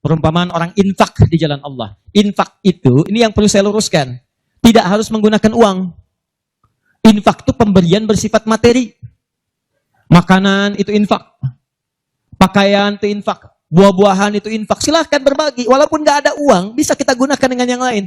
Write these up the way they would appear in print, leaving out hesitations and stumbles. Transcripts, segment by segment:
Perumpamaan orang infak di jalan Allah. Infak itu, ini yang perlu saya luruskan. Tidak harus menggunakan uang. Infak itu pemberian bersifat materi. Makanan itu infak. Pakaian itu infak. Buah-buahan itu infak. Silahkan berbagi. Walaupun nggak ada uang, bisa kita gunakan dengan yang lain.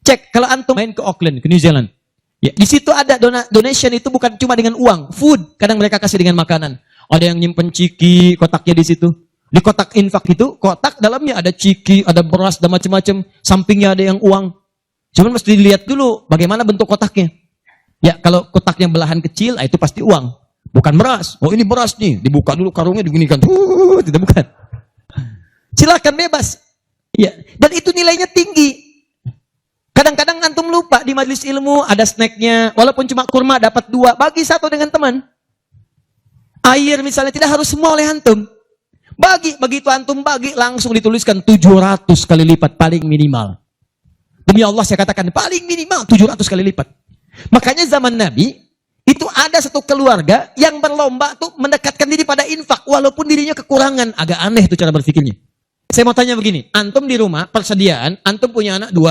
Cek, kalau antum main ke Auckland, ke New Zealand. Ya, di situ ada donation itu bukan cuma dengan uang. Food, kadang mereka kasih dengan makanan. Ada yang nyimpen ciki, kotaknya di situ. Di kotak infak itu, kotak dalamnya ada ciki, ada beras, dan macam-macam. Sampingnya ada yang uang. Cuman mesti dilihat dulu bagaimana bentuk kotaknya. Ya, kalau kotaknya belahan kecil, itu pasti uang. Bukan beras. Oh, ini beras nih. Dibuka dulu karungnya, diginikan. Tidak, bukan. Silakan bebas. Ya, dan itu nilainya tinggi. Kadang-kadang antum lupa di majelis ilmu ada snacknya. Walaupun cuma kurma dapat 2, bagi 1 dengan teman. Air misalnya tidak harus semua oleh antum. Bagi, begitu antum bagi, langsung dituliskan 700 kali lipat paling minimal. Demi Allah saya katakan, paling minimal 700 kali lipat. Makanya zaman Nabi, itu ada satu keluarga yang berlomba tuh mendekatkan diri pada infak, walaupun dirinya kekurangan. Agak aneh tuh cara berpikirnya. Saya mau tanya begini, antum di rumah, persediaan, antum punya anak 2.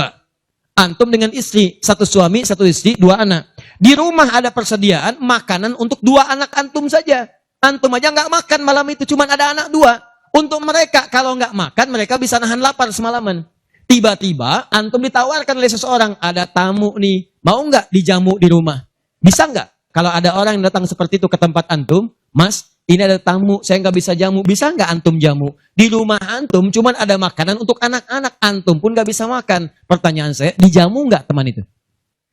Antum dengan istri, 1 suami, 1 istri, 2 anak. Di rumah ada persediaan, makanan untuk 2 anak antum saja. Antum aja nggak makan malam itu, cuma ada anak 2. Untuk mereka, kalau nggak makan, mereka bisa nahan lapar semalaman. Tiba-tiba, antum ditawarkan oleh seseorang, ada tamu nih, mau nggak dijamu di rumah? Bisa nggak? Kalau ada orang yang datang seperti itu ke tempat antum, Mas, ini ada tamu, saya nggak bisa jamu. Bisa nggak antum jamu? Di rumah antum, cuma ada makanan untuk anak-anak, antum pun nggak bisa makan. Pertanyaan saya, dijamu nggak teman itu?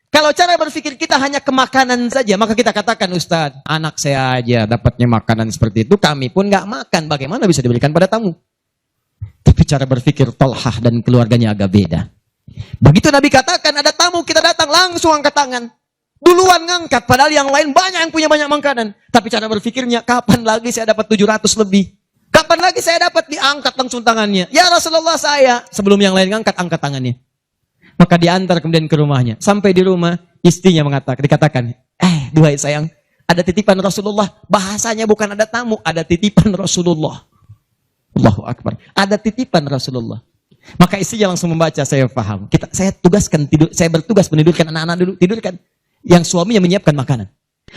Kalau cara berpikir kita hanya ke makanan saja, maka kita katakan, Ustadz, anak saya aja dapatnya makanan seperti itu, kami pun nggak makan. Bagaimana bisa diberikan pada tamu? Tapi cara berpikir Tolhah dan keluarganya agak beda. Begitu Nabi katakan, ada tamu, kita datang, langsung angkat tangan. Duluan ngangkat, padahal yang lain banyak yang punya banyak makanan. Tapi cara berpikirnya, kapan lagi saya dapat 700 lebih? Kapan lagi saya dapat diangkat langsung tangannya? Ya Rasulullah saya. Sebelum yang lain ngangkat, angkat tangannya. Maka diantar kemudian ke rumahnya. Sampai di rumah, istrinya dikatakan, duhai sayang, ada titipan Rasulullah. Bahasanya bukan ada tamu, ada titipan Rasulullah. Allahu Akbar. Ada titipan Rasulullah. Maka istrinya langsung membaca, saya paham. Saya bertugas menidurkan anak-anak dulu, tidurkan. Yang suaminya menyiapkan makanan.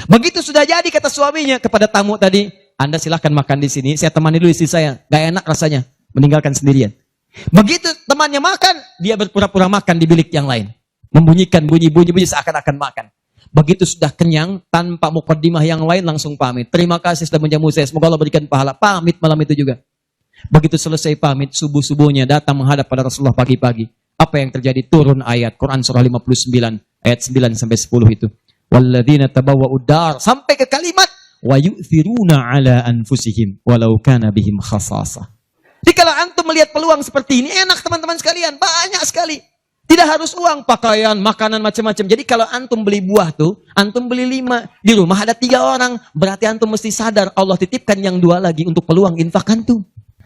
Begitu sudah jadi kata suaminya kepada tamu tadi, Anda silahkan makan di sini, saya temani dulu istri saya. Gak enak rasanya, meninggalkan sendirian. Begitu temannya makan, dia berpura-pura makan di bilik yang lain. Membunyikan bunyi-bunyi seakan-akan makan. Begitu sudah kenyang, tanpa mukaddimah yang lain langsung pamit. Terima kasih sudah menjamu saya, semoga Allah berikan pahala. Pamit malam itu juga. Begitu selesai pamit, subuh-subuhnya datang menghadap pada Rasulullah pagi-pagi. Apa yang terjadi? Turun ayat Quran surah 59 ayat 9 sampai 10 itu. Walladzina tabawwa'ud dar, sampai ke kalimat wa yu'thiruna ala anfusihim walau kana bihim khasasah. Jadi kalau antum melihat peluang seperti ini, enak teman-teman sekalian, banyak sekali. Tidak harus uang, pakaian, makanan, macam-macam. Jadi kalau antum beli buah tuh, antum beli 5, di rumah ada 3 orang, berarti antum mesti sadar Allah titipkan yang 2 lagi untuk peluang infak antum.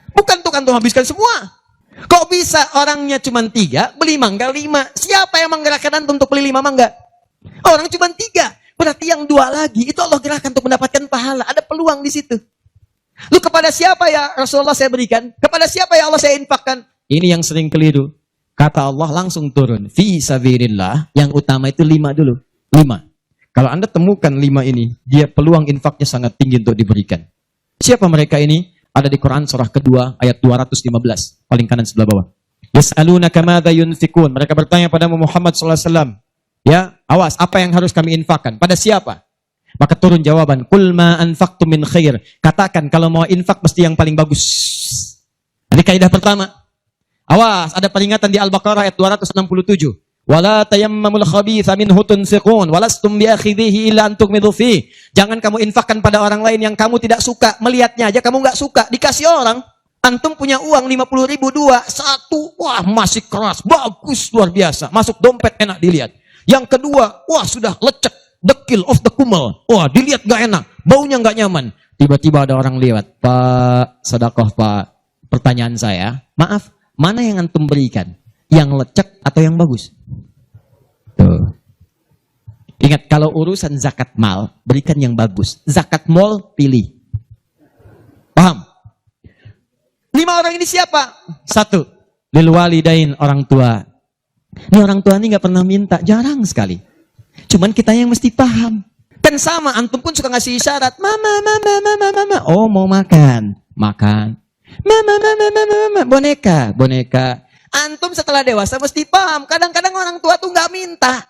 Bukan untuk antum habiskan semua. Kok bisa orangnya cuma 3, beli mangga 5? Siapa yang menggerakkan antum untuk beli 5 mangga? Orang cuma 3, berarti yang 2 lagi, itu Allah gerakan untuk mendapatkan pahala. Ada peluang di situ. Lu kepada siapa ya Rasulullah saya berikan? Kepada siapa ya Allah saya infakkan? Ini yang sering keliru. Kata Allah langsung turun. Fi sabilillah, yang utama itu 5 dulu. 5. Kalau Anda temukan 5 ini, dia peluang infaknya sangat tinggi untuk diberikan. Siapa mereka ini? Ada di Quran surah kedua ayat 215. Paling kanan sebelah bawah. Yas'alunaka madza yunfikun. Mereka bertanya pada Muhammad sallallahu alaihi wasallam. Ya, awas, apa yang harus kami infakkan? Pada siapa? Maka turun jawaban, Qul ma anfaqtum min khair. Katakan kalau mau infak mesti yang paling bagus. Ini kaidah pertama. Awas, ada peringatan di Al-Baqarah ayat 267. Wala tayammamul khabitha minhu tunfiqun walastum biakhidhihi illa an tughmidu fi. Jangan kamu infakkan pada orang lain yang kamu tidak suka. Melihatnya aja kamu enggak suka, dikasih orang. Antum punya uang 50.000 2, 1, wah masih keras, bagus, luar biasa. Masuk dompet enak dilihat. Yang kedua, wah sudah lecek. Dekil of the kumel. Wah, dilihat gak enak. Baunya gak nyaman. Tiba-tiba ada orang lewat. Pak, sedekah Pak. Pertanyaan saya, maaf, mana yang antum berikan? Yang lecek atau yang bagus? Tuh. Ingat, kalau urusan zakat mal, berikan yang bagus. Zakat mal, pilih. Paham? 50 5 orang ini siapa? 1, lil walidain, orang tua. Ini orang tua ini nggak pernah minta, jarang sekali. Cuman kita yang mesti paham. Kan sama, antum pun suka ngasih isyarat. Mama, mama, mama, mama. Oh, mau makan. Makan. Mama, mama, mama, mama. Boneka, boneka. Antum setelah dewasa mesti paham. Kadang-kadang orang tua tuh nggak minta.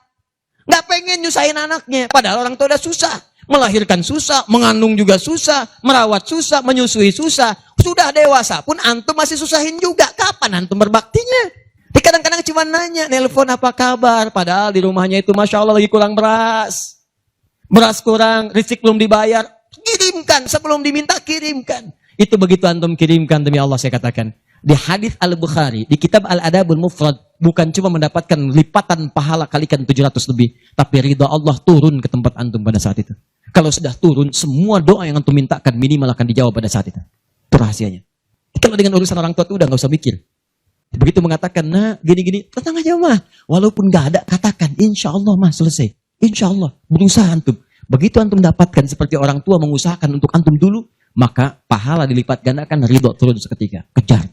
Nggak pengen nyusahin anaknya. Padahal orang tua udah susah. Melahirkan susah, mengandung juga susah, merawat susah, menyusui susah. Sudah dewasa pun antum masih susahin juga. Kapan antum berbaktinya? Kadang-kadang cuma nanya, nelpon apa kabar. Padahal di rumahnya itu Masya Allah lagi kurang beras. Beras kurang, rezeki belum dibayar, kirimkan. Sebelum diminta, kirimkan. Itu begitu antum kirimkan, demi Allah saya katakan. Di hadis Al-Bukhari, di kitab Al-Adabul Mufrad, bukan cuma mendapatkan lipatan pahala kalikan 700 lebih, tapi ridha Allah turun ke tempat antum pada saat itu. Kalau sudah turun, semua doa yang antum mintakan minimal akan dijawab pada saat itu. Itu rahasianya. Kalau dengan urusan orang tua itu udah gak usah mikir. Begitu mengatakan, nah gini-gini, tenang aja mah. Walaupun gak ada, katakan, insya Allah mah selesai. Insya Allah, berusaha antum. Begitu antum dapatkan seperti orang tua mengusahakan untuk antum dulu, maka pahala dilipat gandakan, ridho turun seketika. Kejar.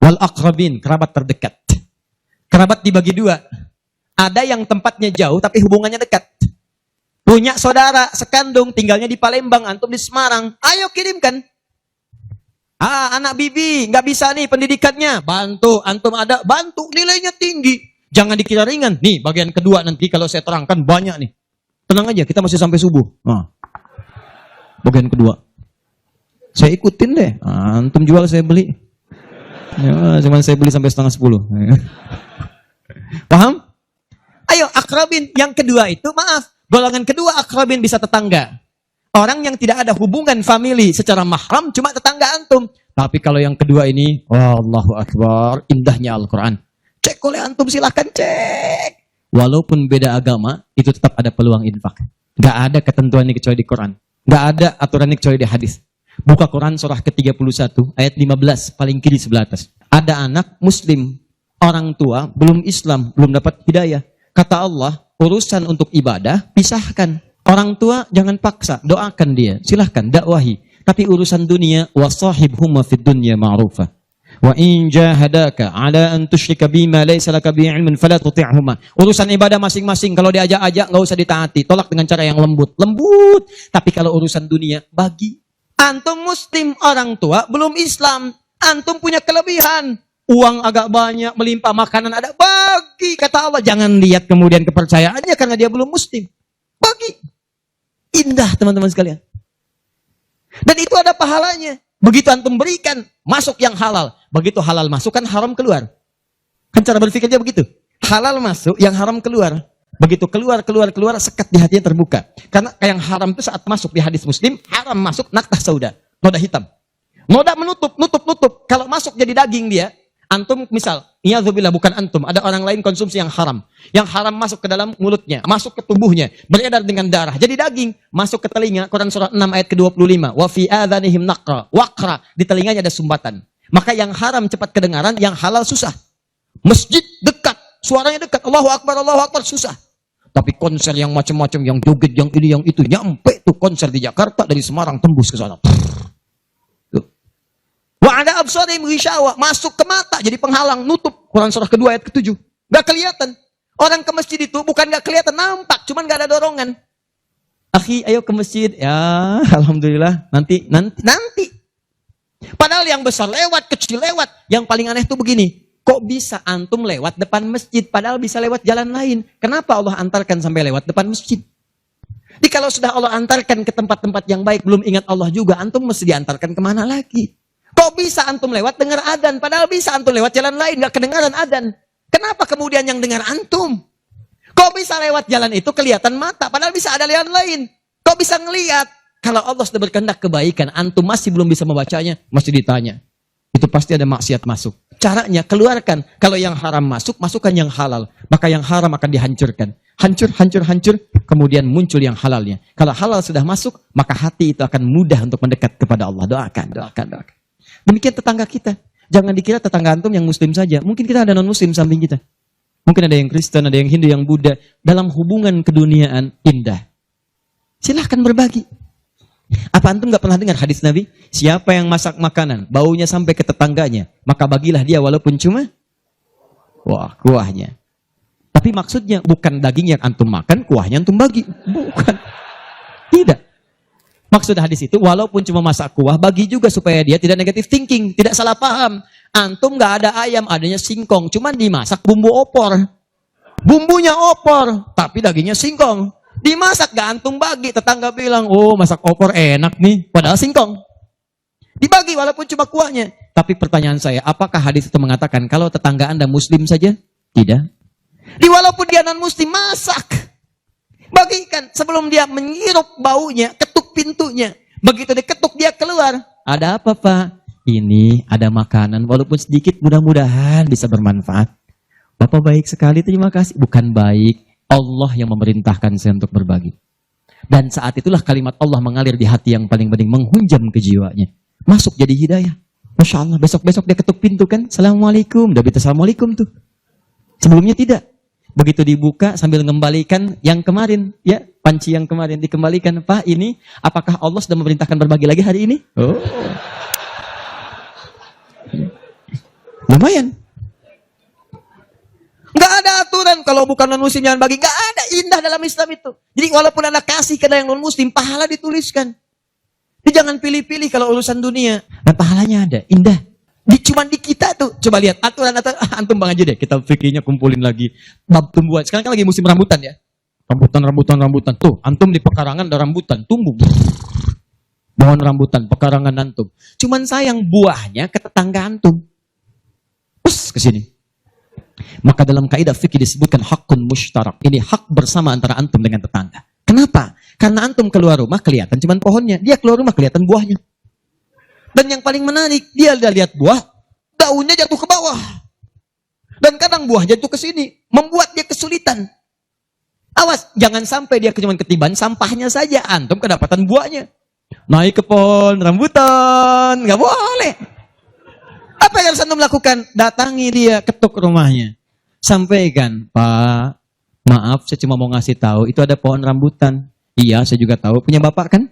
Wal aqrabin, kerabat terdekat. Kerabat dibagi 2. Ada yang tempatnya jauh tapi hubungannya dekat. Punya saudara sekandung, tinggalnya di Palembang, antum di Semarang. Ayo kirimkan. Anak bibi nggak bisa nih pendidikannya, bantu. Antum ada, bantu. Nilainya tinggi. Jangan dikira ringan. Nih bagian kedua nanti kalau saya terangkan banyak nih. Tenang aja, kita masih sampai subuh. Bagian kedua. Saya ikutin deh. Antum jual, saya beli. Ya, cuman saya beli sampai 9:30. Paham? Ayo akrabin. Yang kedua itu, maaf. Golongan kedua akrabin bisa tetangga. Orang yang tidak ada hubungan famili secara mahram, cuma tetangga antum. Tapi kalau yang kedua ini, Allahu Akbar, indahnya Al-Quran. Cek oleh antum, silahkan cek. Walaupun beda agama, itu tetap ada peluang infak. Gak ada ketentuan ini kecuali di Quran. Gak ada aturan ini kecuali di hadis. Buka Quran surah ke-31, ayat 15, paling kiri sebelah atas. Ada anak muslim, orang tua, belum Islam, belum dapat hidayah. Kata Allah, urusan untuk ibadah, pisahkan. Orang tua jangan paksa, doakan dia, silahkan dakwahi. Tapi urusan dunia, wasahibhuma fid dunya ma'rufa. Wa in jahadaka ala an tusyrika bima laysa laka bihi ilmun fala tuti'huma. Urusan ibadah masing-masing, kalau diajak-ajak enggak usah ditaati, tolak dengan cara yang lembut. Lembut. Tapi kalau urusan dunia, bagi. Antum muslim, orang tua belum Islam, antum punya kelebihan. Uang agak banyak, melimpah, makanan ada, bagi. Kata Allah, jangan lihat kemudian kepercayaannya karena dia belum muslim. Bagi. Indah teman-teman sekalian. Dan itu ada pahalanya. Begitu antum berikan, masuk yang halal. Begitu halal masuk, kan haram keluar. Kan cara berpikirnya begitu. Halal masuk, yang haram keluar. Begitu keluar, sekat di hatinya terbuka. Karena yang haram itu saat masuk di hadis Muslim, haram masuk naktah sauda, noda hitam. Noda menutup. Kalau masuk jadi daging dia, antum misal, niyadzubillah bukan antum, ada orang lain konsumsi yang haram. Yang haram masuk ke dalam mulutnya, masuk ke tubuhnya, beredar dengan darah, jadi daging, masuk ke telinga, Quran surah 6 ayat ke-25. Wa fi adhanihim naqra, waqra, di telinganya ada sumbatan. Maka yang haram cepat kedengaran, yang halal susah. Masjid dekat, suaranya dekat, Allahu Akbar, susah. Tapi konser yang macam-macam, yang joget, yang ini, yang itu, nyampe tuh konser di Jakarta, dari Semarang tembus ke sana. Wa ada absarihim ghishawa, masuk ke mata jadi penghalang, nutup. Quran surah kedua ayat ke-7. Enggak kelihatan. Orang ke masjid itu bukan enggak kelihatan, nampak, cuman enggak ada dorongan. Akhi, ayo ke masjid. Ya, alhamdulillah, nanti. Padahal yang besar lewat, kecil lewat. Yang paling aneh itu begini. Kok bisa antum lewat depan masjid padahal bisa lewat jalan lain? Kenapa Allah antarkan sampai lewat depan masjid? Jadi kalau sudah Allah antarkan ke tempat-tempat yang baik, belum ingat Allah juga, antum mesti diantarkan kemana lagi? Kok bisa antum lewat dengar adzan, padahal bisa antum lewat jalan lain, gak kedengaran adzan. Kenapa kemudian yang dengar antum? Kok bisa lewat jalan itu kelihatan mata, padahal bisa ada jalan lain. Kok bisa ngelihat? Kalau Allah sudah berkehendak kebaikan, antum masih belum bisa membacanya, masih ditanya. Itu pasti ada maksiat masuk. Caranya keluarkan. Kalau yang haram masuk, masukkan yang halal. Maka yang haram akan dihancurkan. Hancur. Kemudian muncul yang halalnya. Kalau halal sudah masuk, maka hati itu akan mudah untuk mendekat kepada Allah. Doakan. Demikian tetangga kita. Jangan dikira tetangga antum yang muslim saja. Mungkin kita ada non-muslim samping kita. Mungkin ada yang Kristen, ada yang Hindu, yang Buddha. Dalam hubungan keduniaan indah. Silahkan berbagi. Apa antum nggak pernah dengar hadis Nabi? Siapa yang masak makanan, baunya sampai ke tetangganya, maka bagilah dia walaupun cuma kuahnya. Tapi maksudnya bukan daging yang antum makan, kuahnya antum bagi. Bukan. Tidak. Maksud hadis itu, walaupun cuma masak kuah, bagi juga supaya dia tidak negative thinking, tidak salah paham. Antum nggak ada ayam, adanya singkong, cuman dimasak bumbu opor. Bumbunya opor, tapi dagingnya singkong. Dimasak gak antum bagi, tetangga bilang, oh masak opor enak nih, padahal singkong. Dibagi walaupun cuma kuahnya. Tapi pertanyaan saya, apakah hadis itu mengatakan kalau tetangga Anda muslim saja? Tidak. Walaupun dia non muslim, masak. Bagikan sebelum dia menghirup baunya, ketuk pintunya. Begitu diketuk dia keluar. Ada apa Pak? Ini ada makanan, walaupun sedikit, mudah-mudahan bisa bermanfaat. Bapak baik sekali, terima kasih. Bukan baik. Allah yang memerintahkan saya untuk berbagi. Dan saat itulah kalimat Allah mengalir di hati yang paling penting, menghunjam ke jiwanya. Masuk jadi hidayah. Masya Allah, besok-besok dia ketuk pintu kan, Assalamualaikum, udah minta Assalamualaikum tuh. Sebelumnya tidak. Begitu dibuka sambil mengembalikan yang kemarin, ya panci yang kemarin dikembalikan. Pak, ini apakah Allah sudah memerintahkan berbagi lagi hari ini? Oh. Lumayan. Nggak ada aturan kalau bukan non-muslim jangan bagi. Nggak ada, indah dalam Islam itu. Jadi walaupun Anda kasih ke yang non-muslim, pahala dituliskan. Jadi jangan pilih-pilih kalau urusan dunia. Dan pahalanya ada, indah. Cuman di kita tuh. Coba lihat, aturan-aturan. Antum bang aja deh, kita fikirnya kumpulin lagi. Bab tumbuhan. Sekarang kan lagi musim rambutan ya. Rambutan. Tuh, antum di pekarangan ada rambutan, tumbuh. Pohon rambutan, pekarangan antum. Cuman sayang buahnya ke tetangga antum. Terus ke sini. Maka dalam kaidah fikih disebutkan hakun mushtarak. Ini hak bersama antara antum dengan tetangga. Kenapa? Karena antum keluar rumah kelihatan cuma pohonnya. Dia keluar rumah kelihatan buahnya. Dan yang paling menarik, dia udah lihat buah, daunnya jatuh ke bawah. Dan kadang buah jatuh ke sini. Membuat dia kesulitan. Awas, jangan sampai dia cuma ketiban sampahnya saja. Antum kedapatan buahnya. Naik ke pohon rambutan. Nggak boleh. Apa yang harus antum lakukan? Datangi dia, ketuk rumahnya. Sampaikan, Pak, maaf saya cuma mau ngasih tahu, itu ada pohon rambutan. Iya, saya juga tahu. Punya Bapak kan?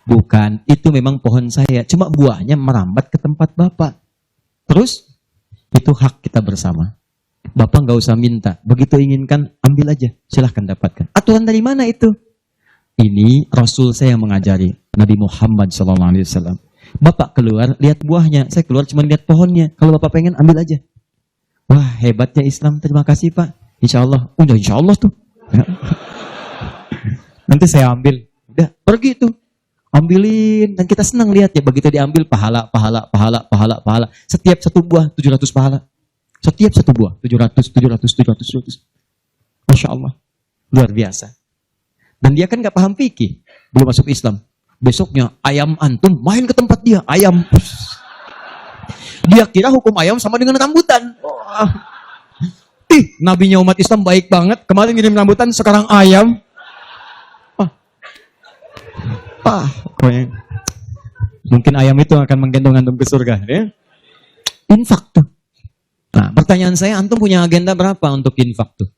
Bukan, itu memang pohon saya. Cuma buahnya merambat ke tempat Bapak. Terus, itu hak kita bersama. Bapak nggak usah minta. Begitu inginkan, ambil aja. Silahkan dapatkan. Aturan dari mana itu? Ini Rasul saya yang mengajari. Nabi Muhammad SAW. Bapak keluar, lihat buahnya. Saya keluar cuma lihat pohonnya. Kalau Bapak pengen, ambil aja. Wah, hebatnya Islam. Terima kasih, Pak. Insya Allah. Udah, insya Allah tuh. Nanti saya ambil. Udah, pergi tuh. Ambilin. Dan kita senang lihat ya. Begitu diambil, pahala. Setiap satu buah, 700 pahala. Setiap satu buah, 700. Masya Allah. Luar biasa. Dan dia kan gak paham fikih. Belum masuk Islam. Besoknya, ayam antum main ke tempat dia. Ayam. Dia kira hukum ayam sama dengan rambutan. Oh. Nabinya umat Islam baik banget. Kemarin ngirim rambutan, sekarang ayam. Mungkin ayam itu akan menggendong antum ke surga. Ya? Infak tuh. Nah, pertanyaan saya, antum punya agenda berapa untuk infak tuh?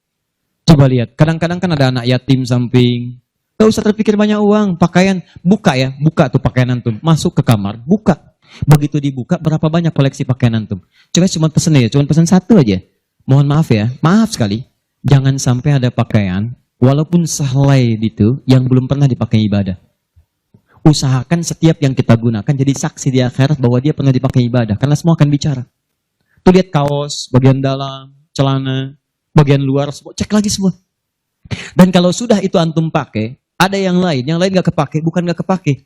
Coba lihat. Kadang-kadang kan ada anak yatim samping. Gak usah terpikir banyak uang. Pakaian, buka ya. Buka tuh pakaian antum. Masuk ke kamar, buka. Begitu dibuka, berapa banyak koleksi pakaian antum? Coba cuma pesen ya, cuma pesen satu aja. Mohon maaf ya, maaf sekali. Jangan sampai ada pakaian, walaupun sehelai itu, yang belum pernah dipakai ibadah. Usahakan setiap yang kita gunakan jadi saksi di akhirat bahwa dia pernah dipakai ibadah. Karena semua akan bicara. Tuh lihat kaos, bagian dalam, celana, bagian luar, semua, cek lagi semua. Dan kalau sudah itu antum pakai, ada yang lain gak kepake, bukan gak kepake.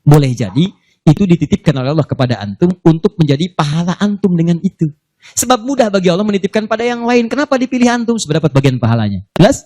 Boleh jadi, itu dititipkan oleh Allah kepada antum untuk menjadi pahala antum dengan itu. Sebab mudah bagi Allah menitipkan pada yang lain. Kenapa dipilih antum? Supaya dapat bagian pahalanya. Jelas?